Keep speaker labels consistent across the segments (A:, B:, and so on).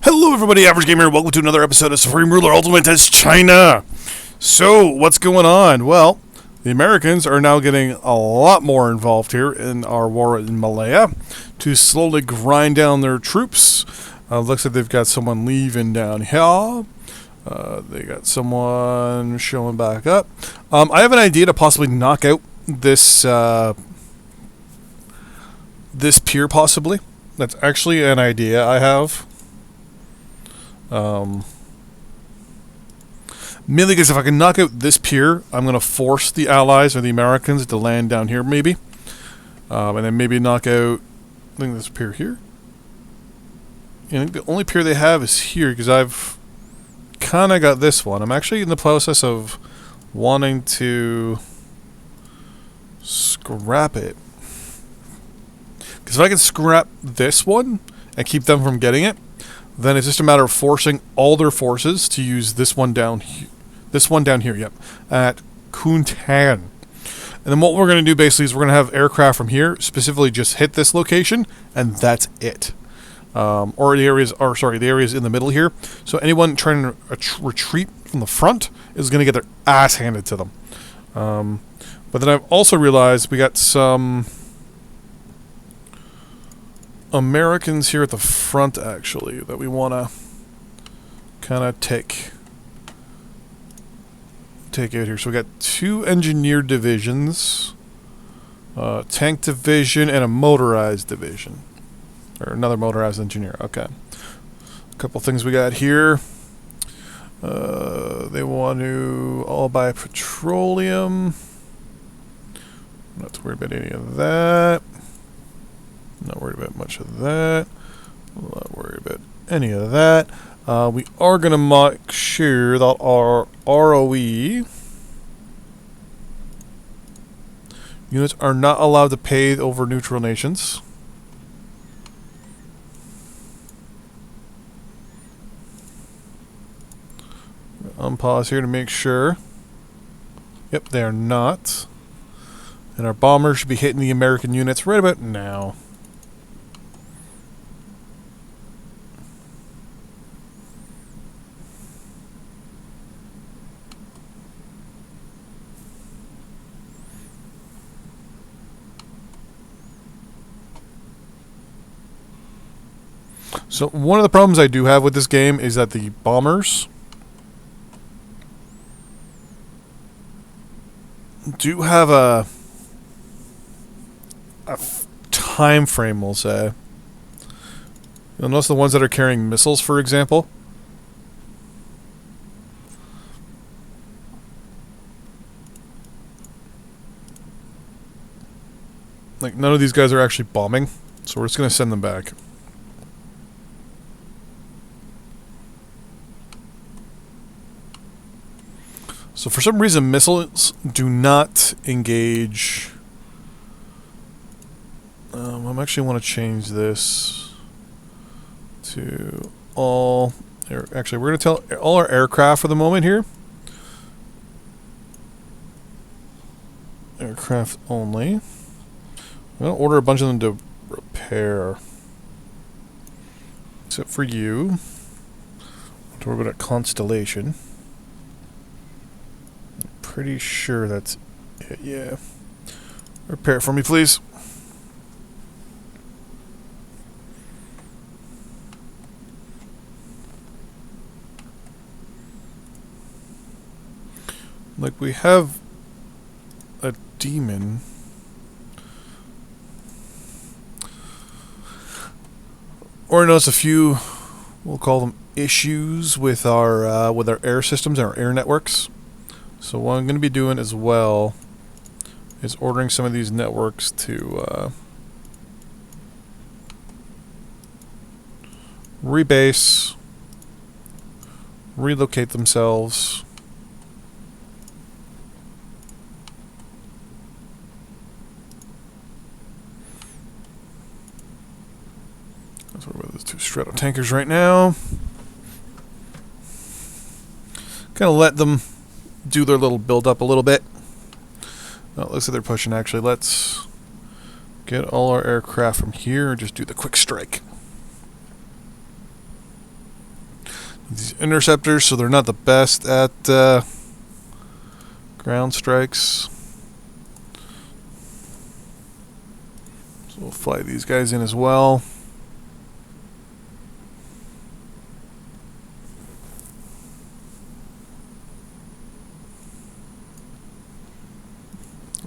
A: Hello everybody, Average Gamer, welcome to another episode of Supreme Ruler Ultimate as China. So, what's going on? Well, the Americans are now getting a lot more involved here in our war in Malaya to slowly grind down their troops. Looks like they've got someone leaving down here. They got someone showing back up. I have an idea to possibly knock out this this pier, possibly. That's actually an idea I have. Mainly because if I can knock out this pier, I'm going to force the Allies or the Americans to land down here, maybe. And then maybe knock out, I think this pier here. I think the only pier they have is here, because I've kind of got this one. I'm actually in the process of wanting to scrap it. Because if I can scrap this one and keep them from getting it, then it's just a matter of forcing all their forces to use this one down here. This one down here, yep, at Kuntan. And then what we're going to do basically is we're going to have aircraft from here specifically just hit this location, and that's it. Or the areas, the areas in the middle here. So anyone trying to retreat from the front is going to get their ass handed to them. But then I've also realized we got some Americans here at the front, actually, that we want to kind of take out here. So we got two engineered divisions, tank division, and a motorized division, or another motorized engineer. Okay, a couple things we got here. They want to all buy petroleum. Not too worried about any of that. Not worried about much of that. Not worried about any of that. We are going to make sure that our ROE units are not allowed to pay over neutral nations. Unpause here to make sure. Yep, they are not. And our bombers should be hitting the American units right about now. So one of the problems I do have with this game is that the bombers do have a time frame, we'll say. You'll notice the ones that are carrying missiles, for example. Like, none of these guys are actually bombing, so we're just going to send them back. So for some reason, missiles do not engage. I actually want to change this to all. Actually, we're going to tell all our aircraft for the moment here. Aircraft only. I'm going to order a bunch of them to repair. Except for you. Don't worry about a Constellation. Pretty sure that's it, yeah. Repair it for me, please. Like, we have a demon. Or notice a few, we'll call them issues with our air systems and our air networks. So what I'm going to be doing as well is ordering some of these networks to rebase, relocate themselves. That's what we're those two Strato tankers right now. Kind of let them do their little build up a little bit. Oh, looks like they're pushing, actually. Let's get all our aircraft from here and just do the quick strike. These interceptors, so they're not the best at ground strikes. So we'll fly these guys in as well.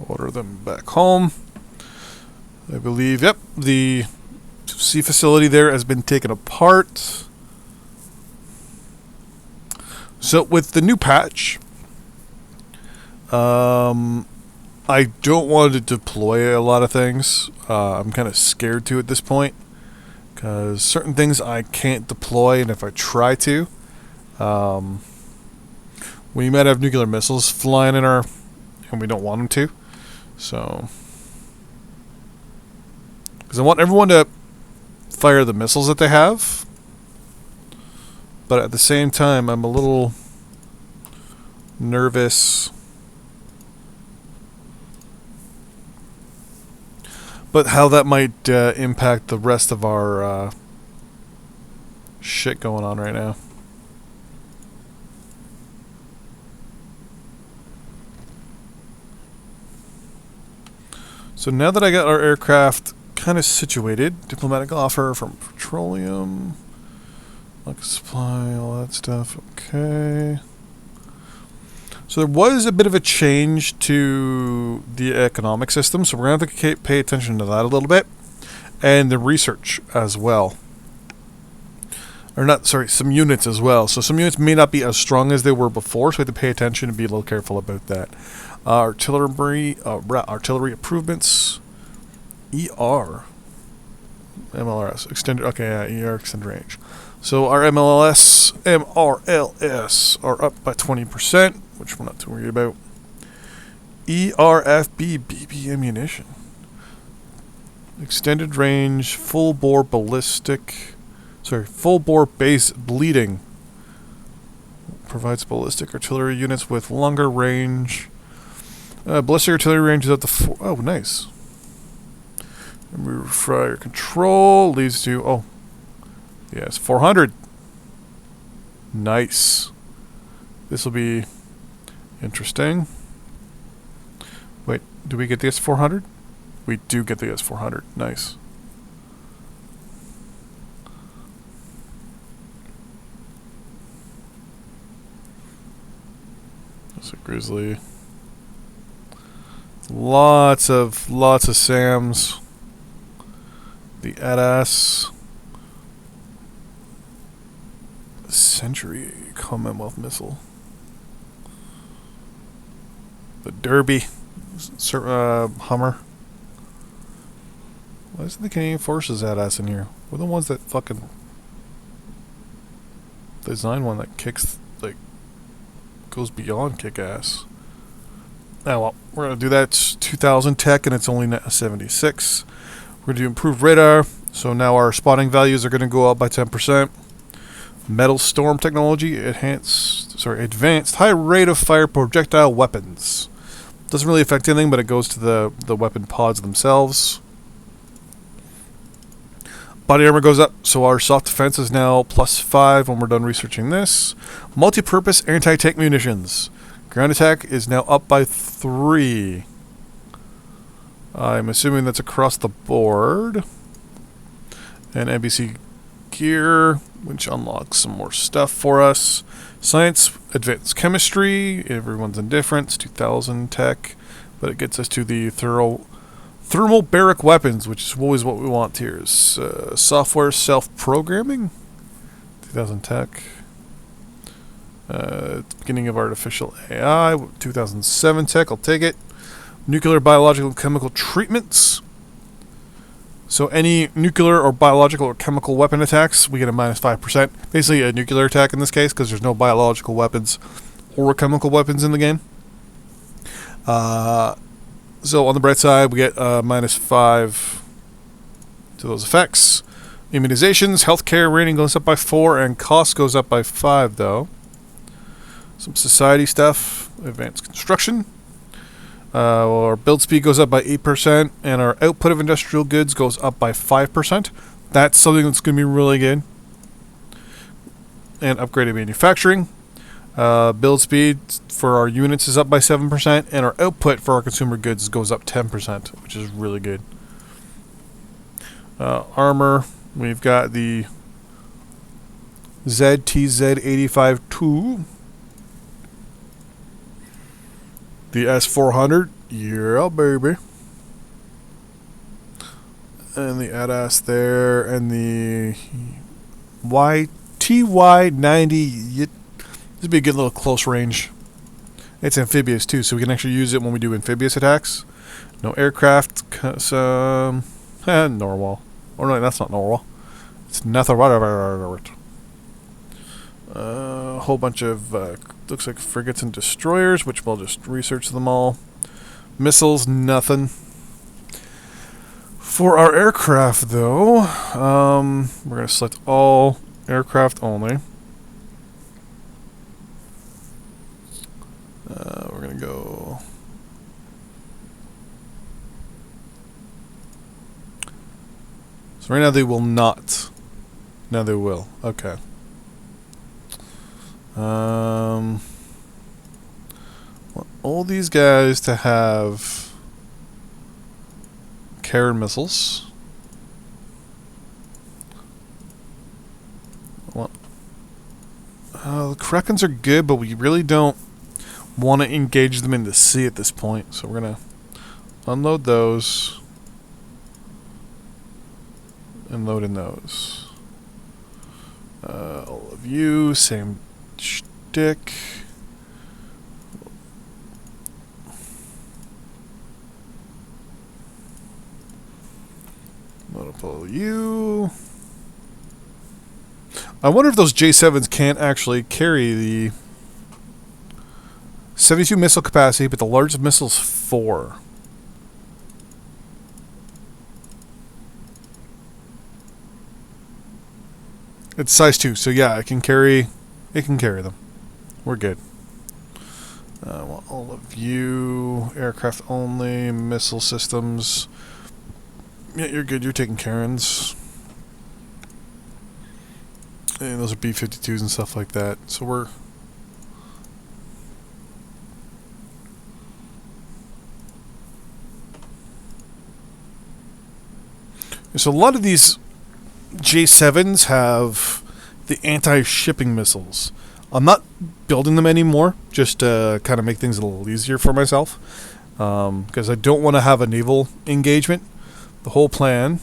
A: Order them back home. I believe, yep, the sea facility there has been taken apart. So with the new patch, I don't want to deploy a lot of things. I'm kind of scared to at this point, because certain things I can't deploy, and if I try to, we might have nuclear missiles flying in our, and we don't want them to. So, because I want everyone to fire the missiles that they have, but at the same time, I'm a little nervous. But how that might impact the rest of our shit going on right now. So now that I got our aircraft kind of situated, diplomatic offer from petroleum, like supply, all that stuff. Okay. So there was a bit of a change to the economic system, so we're going to have to pay attention to that a little bit. And the research as well. Or not, sorry, some units as well. So some units may not be as strong as they were before, so we have to pay attention and be a little careful about that. Artillery improvements. ER. MLRS. Extended, okay, yeah, ER extended range. So our MRLS are up by 20%, which we're not too worried about. ERFB BB ammunition. Extended range, full bore base bleeding. Provides ballistic artillery units with longer range. Ballistic artillery range is up to 4. Oh, nice. Remove fire control leads to, oh, yes, 400. Nice. This will be interesting. Wait, do we get the S400? We do get the S400. Nice. That's a Grizzly. Lots of SAMs. The ADAS. Century Commonwealth missile. The Derby. Hummer. Why isn't the Canadian Forces ADAS in here? We're the ones that fucking design one that kicks, like, goes beyond kick-ass. Oh well, we're going to do that. It's 2000 tech and it's only 76. We're going to do improved radar. So now our spotting values are going to go up by 10%. Metal storm technology, advanced high rate of fire projectile weapons. Doesn't really affect anything, but it goes to the weapon pods themselves. Body armor goes up, so our soft defense is now +5 when we're done researching this. Multi-purpose anti-tank munitions. Ground attack is now up by 3. I'm assuming that's across the board. And NBC gear, which unlocks some more stuff for us. Science, advanced chemistry, everyone's indifferent, 2000 tech, but it gets us to the thermobaric weapons, which is always what we want here. Is software self-programming, 2000 tech. Beginning of artificial AI, 2007 tech, I'll take it. Nuclear, biological, chemical treatments. So any nuclear or biological or chemical weapon attacks, we get a -5%. Basically a nuclear attack in this case, because there's no biological weapons or chemical weapons in the game. So on the bright side, we get -5 to those effects. Immunizations, healthcare rating goes up by 4, and cost goes up by 5, though. Some society stuff, advanced construction. Our build speed goes up by 8%, and our output of industrial goods goes up by 5%. That's something that's going to be really good. and upgraded manufacturing. Build speed for our units is up by 7%, and our output for our consumer goods goes up 10%, which is really good. Armor, we've got the ZTZ85-2, the S400, yeah baby, and the ADAS there, and the TY90. This would be a good little close range. It's amphibious too, so we can actually use it when we do amphibious attacks. No aircraft, Norwal. Or no, that's not Norwal. It's Netherwart. A whole bunch of, looks like frigates and destroyers, which we'll just research them all. Missiles, nothing. For our aircraft, though, we're going to select all aircraft only. We're going to go... So right now they will not. Now they will. Okay. Want all these guys to have Karen missiles. The Krakens are good, but we really don't want to engage them in the sea at this point. So we're going to unload those and load in those. All of you, same shtick. Load up all of you. I wonder if those J7s can't actually carry the 72 missile capacity, but the largest missile's 4. It's size 2, so yeah, it can carry them. We're good. Well, all of you, aircraft only, missile systems. Yeah, you're good. You're taking Karens. And those are B-52s and stuff like that. So we're... So a lot of these J7s have the anti-shipping missiles. I'm not building them anymore, just to kind of make things a little easier for myself. Because I don't want to have a naval engagement. The whole plan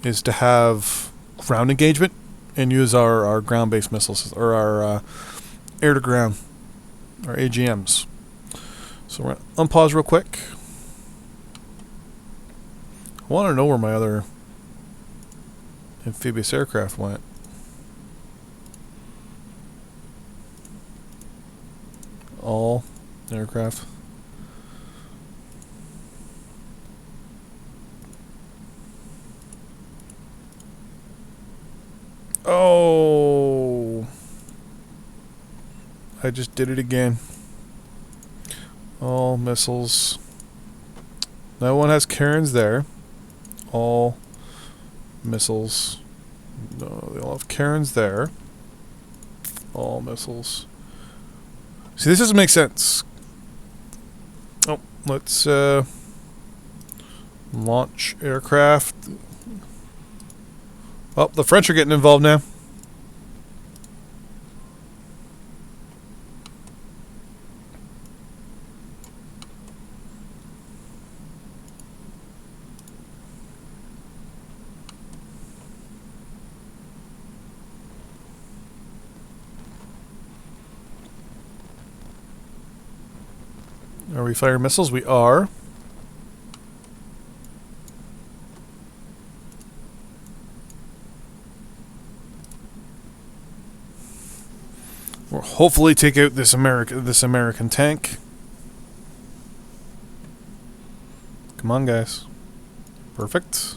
A: is to have ground engagement and use our ground-based missiles, or our air-to-ground, our AGMs. So we're going to unpause real quick. I want to know where my other amphibious aircraft went. All aircraft. Oh, I just did it again. All missiles. No one has Karens there. All missiles. No, they all have Karens there. All missiles. See, this doesn't make sense. Oh, let's launch aircraft. Oh, the French are getting involved now. Are we firing missiles? We are. We'll hopefully take out this American tank. Come on, guys. Perfect.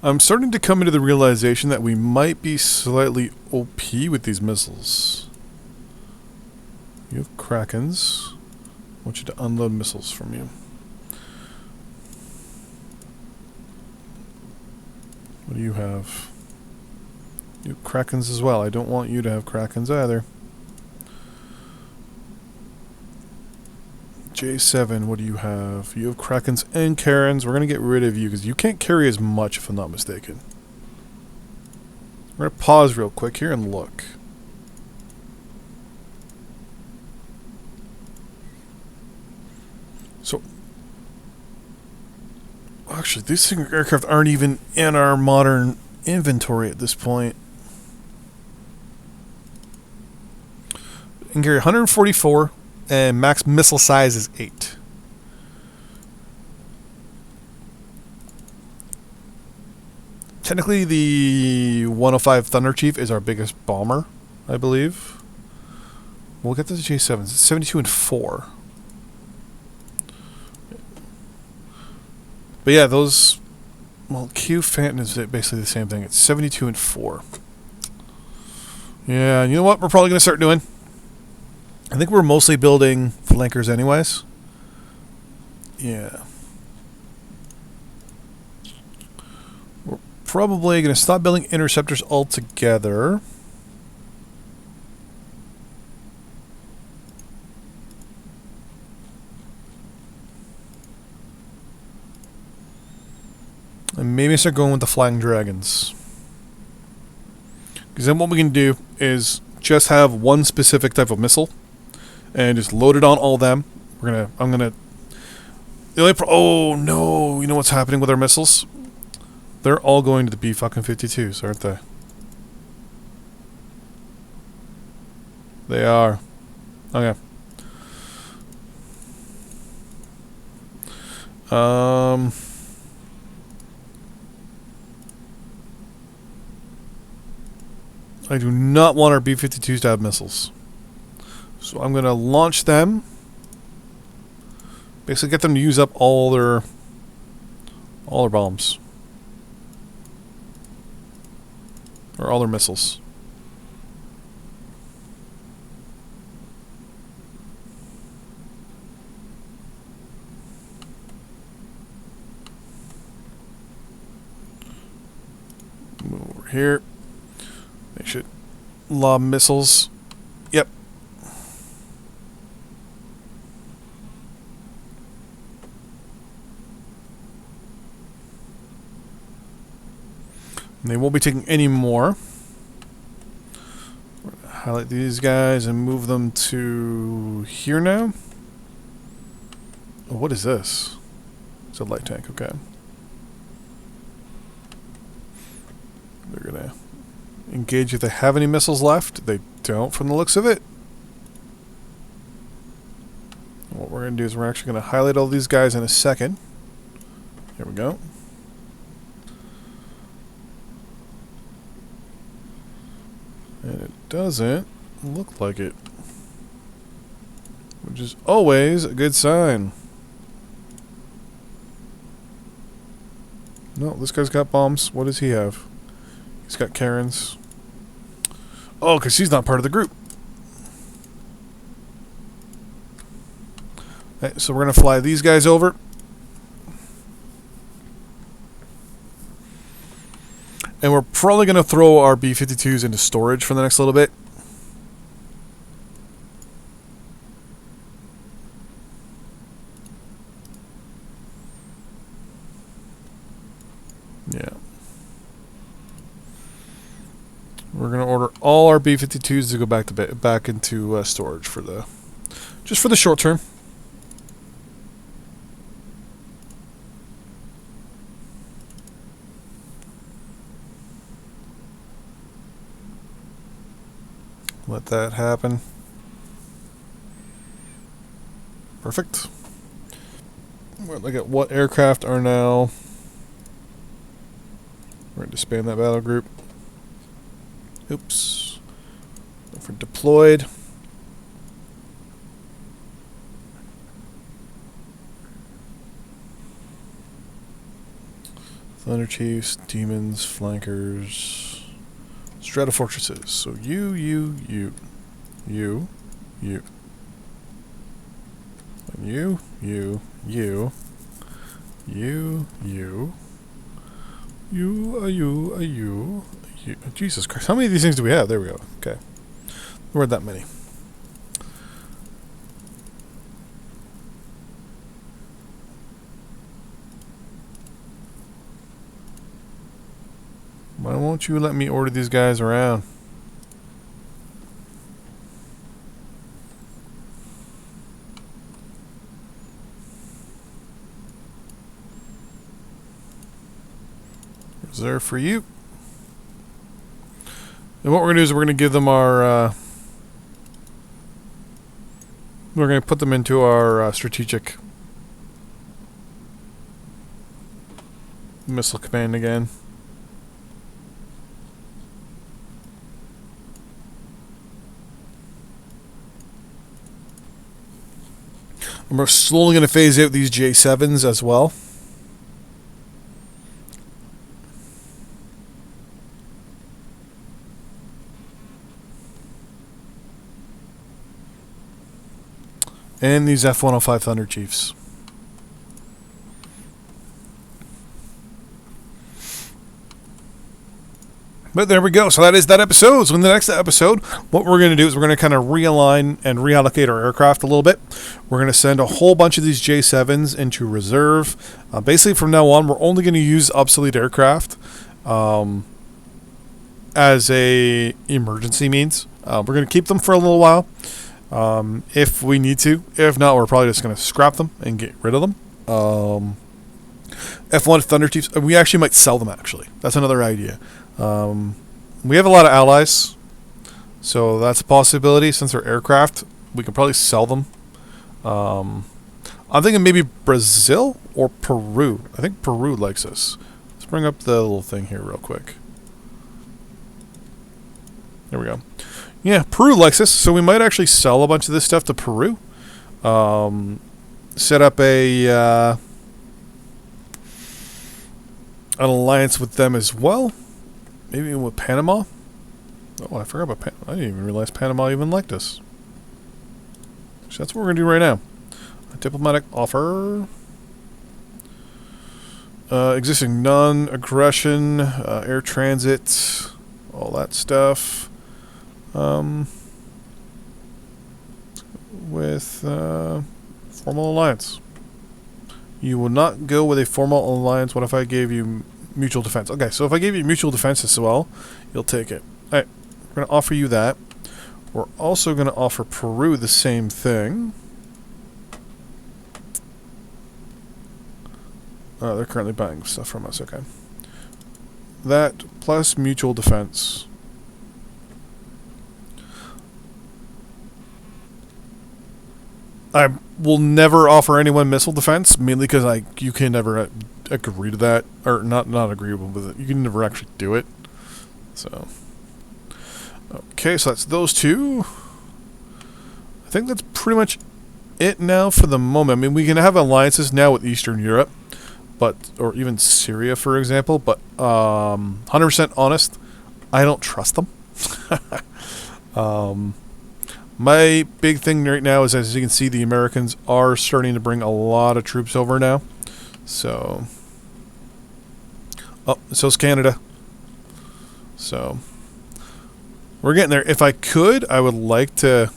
A: I'm starting to come into the realization that we might be slightly OP with these missiles. You have Krakens. I want you to unload missiles from you. What do you have? You have Krakens as well. I don't want you to have Krakens either. J7, what do you have? You have Krakens and Karens. We're going to get rid of you because you can't carry as much if I'm not mistaken. We're going to pause real quick here and look. So, actually, these aircraft aren't even in our modern inventory at this point. You can carry 144, and max missile size is 8. Technically, the 105 Thunder Chief is our biggest bomber, I believe. We'll get to the J7s. It's 72 and 4. But yeah, those... Well, Q Phantom is basically the same thing. It's 72 and 4. Yeah, you know what we're probably going to start doing? I think we're mostly building flankers anyways. Yeah. We're probably going to stop building interceptors altogether. And maybe start going with the Flying Dragons. Because then what we can do is just have one specific type of missile and just load it on all of them. I'm gonna oh no, you know what's happening with our missiles? They're all going to the B-52s, aren't they? They are. Okay. I do not want our B-52s to have missiles. So I'm going to launch them. Basically get them to use up all their bombs. Or all their missiles. Move over here. They should lob missiles. Yep. And they won't be taking any more. We're going to highlight these guys and move them to here now. Oh, what is this? It's a light tank, okay. They're going to engage if they have any missiles left. They don't from the looks of it. And what we're going to do is we're actually going to highlight all these guys in a second. Here we go. And it doesn't look like it. Which is always a good sign. No, this guy's got bombs. What does he have? He's got Karens. Oh, because he's not part of the group. Right, so we're going to fly these guys over. And we're probably going to throw our B-52s into storage for the next little bit. Yeah. We're going to order all our B-52s to go back into storage for just for the short term. Let that happen. Perfect. We're going to look at what aircraft are now. We're going to disband that battle group. Oops. For deployed. Thunder Chiefs, Demons, Flankers, Stratofortresses. So you. And you. You. Jesus Christ. How many of these things do we have? There we go. Okay. There weren't that many. Why won't you let me order these guys around? Reserve for you. And what we're going to do is we're going to give them our... we're going to put them into our strategic missile command again. And we're slowly going to phase out these J7s as well. And these F-105 Thunder Chiefs. But there we go. So that is that episode. So in the next episode, what we're going to do is we're going to kind of realign and reallocate our aircraft a little bit. We're going to send a whole bunch of these J7s into reserve. Basically, from now on, we're only going to use obsolete aircraft as a emergency means. We're going to keep them for a little while if we need to. If not, we're probably just going to scrap them and get rid of them. F1 Thunder Chiefs. We actually might sell them, actually. That's another idea. We have a lot of allies, so that's a possibility. Since they're aircraft, we can probably sell them. I'm thinking maybe Brazil or Peru. I think Peru likes us. Let's bring up the little thing here real quick. There we go. Yeah, Peru likes us, so we might actually sell a bunch of this stuff to Peru. Set up an alliance with them as well. Maybe with Panama. Oh, I forgot about Panama. I didn't even realize Panama even liked us. So that's what we're going to do right now. A diplomatic offer. Existing non-aggression, air transit, all that stuff. With formal alliance. You will not go with a formal alliance. What if I gave you mutual defense? Okay, so if I gave you mutual defense as well, you'll take it. Alright, we're going to offer you that. We're also going to offer Peru the same thing. Oh, they're currently buying stuff from us, okay. That plus mutual defense. I will never offer anyone missile defense, mainly because you can never agree to that, or not agree with it. You can never actually do it. So, okay, so that's those two. I think that's pretty much it now for the moment. I mean, we can have alliances now with Eastern Europe, or even Syria, for example. But 100% honest, I don't trust them. My big thing right now is, as you can see, the Americans are starting to bring a lot of troops over now. So, so's Canada. So, we're getting there. If I could, I would like to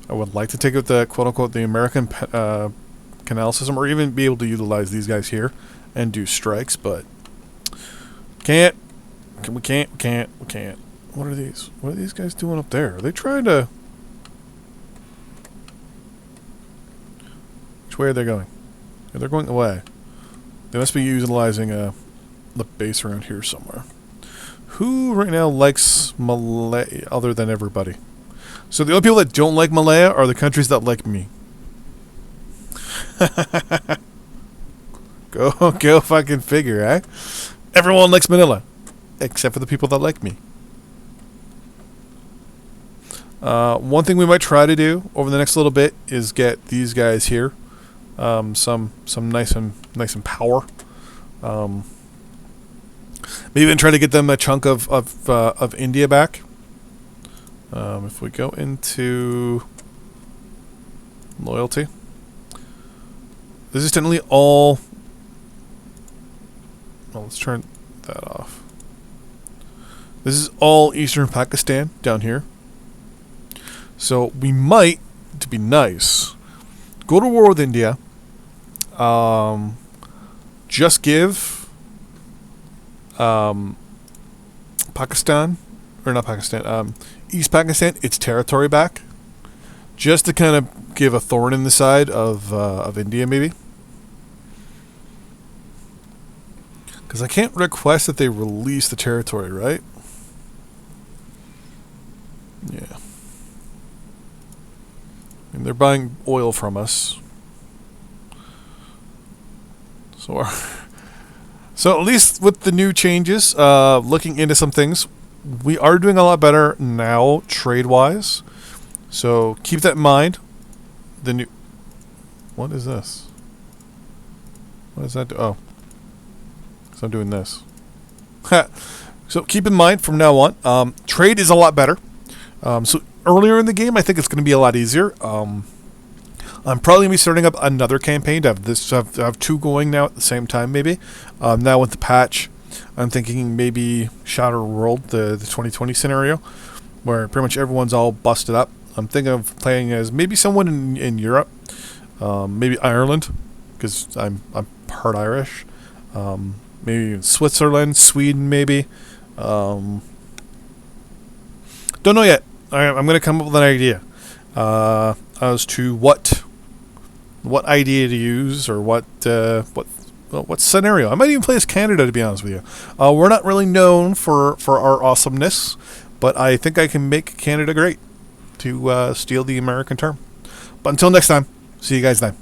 A: take out the quote-unquote the American canal system, or even be able to utilize these guys here and do strikes, but can't. We can't. What are these? What are these guys doing up there? Are they trying to... Which way are they going? Yeah, they're going away. They must be utilizing the base around here somewhere. Who right now likes Malaya other than everybody? So the only people that don't like Malaya are the countries that like me. Go fucking figure, eh? Everyone likes Manila. Except for the people that like me. One thing we might try to do over the next little bit is get these guys here, some nice and power. Maybe even try to get them a chunk of India back. If we go into loyalty, this is technically all Well, let's turn that off. This is all Eastern Pakistan down here. So we might, to be nice, go to war with India. Just give Pakistan, or not Pakistan, East Pakistan its territory back, just to kind of give a thorn in the side of India, maybe. Because I can't request that they release the territory, right? Yeah. And they're buying oil from us. So at least with the new changes, looking into some things, we are doing a lot better now trade-wise. So keep that in mind. The new... What is this? What does that do? Oh. So I'm doing this. So keep in mind from now on, trade is a lot better. So earlier in the game, I think it's going to be a lot easier. I'm probably going to be starting up another campaign to have this. Have two going now at the same time, maybe. Now with the patch, I'm thinking maybe Shatter World, the 2020 scenario, where pretty much everyone's all busted up. I'm thinking of playing as maybe someone in Europe, maybe Ireland, because I'm part Irish. Maybe Switzerland, Sweden, maybe. Don't know yet. I'm going to come up with an idea as to what idea to use, or what scenario. I might even play as Canada, to be honest with you. We're not really known for our awesomeness, but I think I can make Canada great, to steal the American term. But until next time, see you guys then.